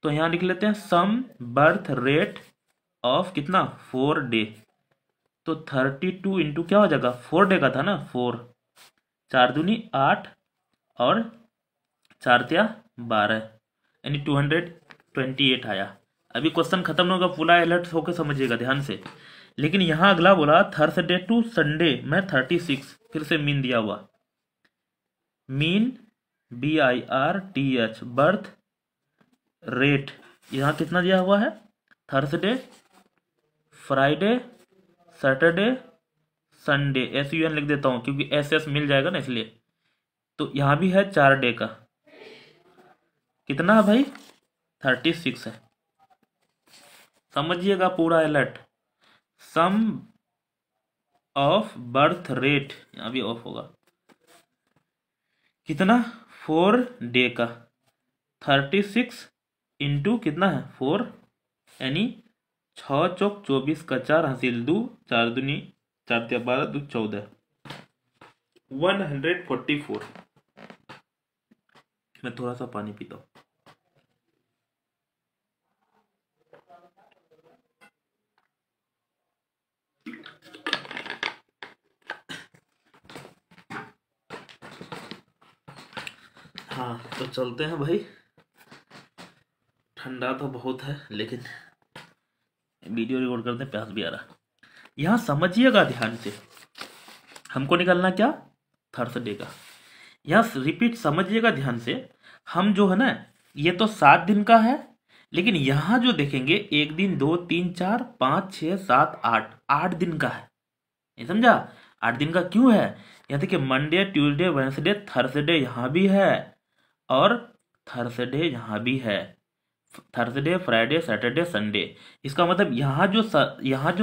Speaker 1: तो यहाँ लिख लेते हैं सम बर्थ रेट ऑफ कितना 4 डे, तो 32 इंटू क्या हो जाएगा 4 डे का था ना 4, 4 दूनी 8 और 4 तिया 12 यानी 228 आया। अभी क्वेश्चन खत्म होगा, पूरा अलर्ट होकर समझिएगा ध्यान से। लेकिन यहाँ अगला बोला थर्सडे टू संडे में 36, फिर से मीन दिया हुआ, मीन BIRTH बर्थ रेट, यहाँ कितना दिया हुआ है, Thursday, Friday, Saturday, Sunday, SUN लिख देता हूँ क्योंकि SS मिल जाएगा ना इसलिए। तो यहाँ भी है 4 डे का, कितना है भाई, 36 है। समझिएगा पूरा alert. Sum of birth rate, यहाँ भी ऑफ होगा, कितना, 4 डे का, 36 इंटू कितना है 4, यानी 6 चौक 24 का 4 हासिल 2, 4 दूनी 4 तिया 12 2 14, 144। मैं थोड़ा सा पानी पीता हूँ। हाँ तो चलते हैं भाई, ठंडा तो बहुत है लेकिन वीडियो रिकॉर्ड करते हैं, प्यास भी आ रहा। यहाँ समझिएगा ध्यान से, हमको निकालना क्या, थर्सडे का। यहाँ रिपीट समझिएगा ध्यान से, हम जो है ना ये तो 7 दिन का है, लेकिन यहाँ जो देखेंगे 1 दिन 2 3 4 5 6 7 8, 8 दिन का है, नहीं समझा। 8 दिन का क्यों है, यहाँ देखिए मंडे ट्यूसडे वेडनेसडे थर्सडे यहाँ भी है और थर्सडे यहाँ भी है, थर्सडे फ्राइडे सैटरडे संडे। इसका मतलब यहाँ जो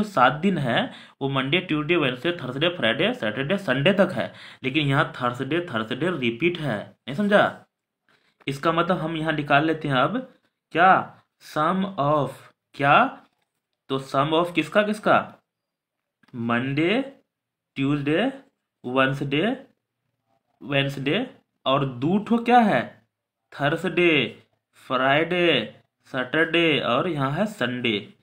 Speaker 1: 7 दिन है वो Monday Tuesday Wednesday Thursday Friday Saturday Sunday तक है, लेकिन यहाँ थर्सडे थर्सडे रिपीट है, नहीं समझा। इसका मतलब हम यहाँ निकाल लेते हैं अब क्या, सम ऑफ क्या, तो सम ऑफ किसका किसका, मंडे ट्यूसडे वेडनेसडे और 2 ठो क्या है, थर्सडे फ्राइडे सैटरडे और यहाँ है संडे।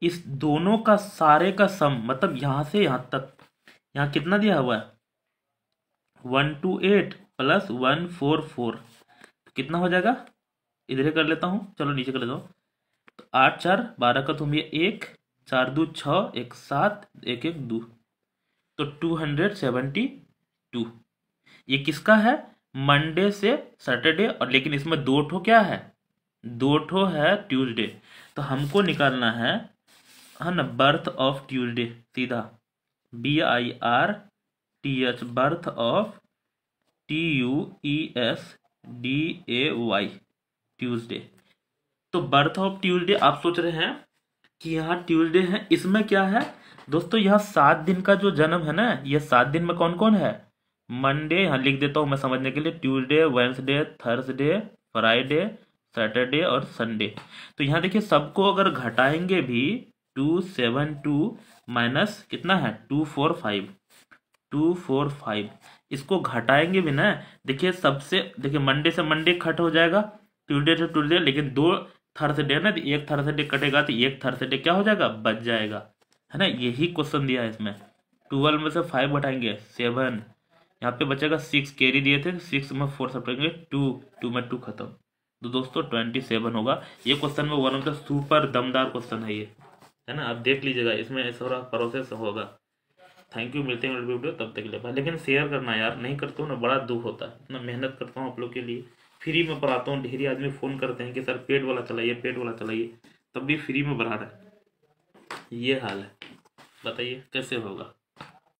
Speaker 1: इस दोनों का सारे का सम, मतलब यहाँ से यहाँ तक, यहाँ कितना दिया हुआ है 128 प्लस 144, कितना हो जाएगा, इधर कर लेता हूँ, चलो नीचे कर लेता हूँ। तो 8 4 12 का तुम ये 1 4 2 6 1 7 1 1 2, तो 272। ये किसका है, मंडे से सैटरडे, और लेकिन इसमें 2 ठो क्या है, 2 ठो है ट्यूसडे। तो हमको निकालना है ना बर्थ ऑफ ट्यूसडे, सीधा BIRTH birth of TUESDAY Tuesday. तो बर्थ ऑफ ट्यूसडे आप सोच रहे हैं कि यहाँ ट्यूसडे है, इसमें क्या है दोस्तों, यहाँ 7 दिन का जो जन्म है ना, ये 7 दिन में कौन कौन है, मंडे यहाँ लिख देता हूँ मैं समझने के लिए, Tuesday Wednesday Thursday Friday Saturday और संडे। तो यहाँ देखिए सबको अगर घटाएंगे भी 272 माइनस कितना है 245, इसको घटाएंगे भी ना, देखिए सबसे, देखिए मंडे से मंडे कट हो जाएगा, ट्यूसडे से ट्यूसडे, लेकिन 2 थर्सडे ना, एक थर्सडे कटेगा तो एक थर्सडे क्या हो जाएगा, बच जाएगा, है ना। यही क्वेश्चन दिया है इसमें। 12 में से 5 घटाएंगे 7, यहाँ पे बचेगा 6, कैरी दिए थे 6 में 4 सब्ट्रैक्टेंगे 2 में 2 खत्म, तो दोस्तों 27 होगा। ये क्वेश्चन में वन ऑफ द सुपर दमदार क्वेश्चन है ये, है ना, आप देख लीजिएगा, इसमें ऐसा प्रोसेस होगा। थैंक यू, मिलते हैं वीडियो, तब तक के लिए, लेकिन शेयर करना यार, नहीं करते हो ना बड़ा दुख होता है, इतना मेहनत करता हूँ आप लोग के लिए, फ्री में पढ़ाता हूँ, ढेरी आदमी फ़ोन करते हैं कि सर पेड वाला चलाइए पेड वाला चलाइए, तब भी फ्री में बढ़ा रहा है, ये हाल है, बताइए कैसे होगा।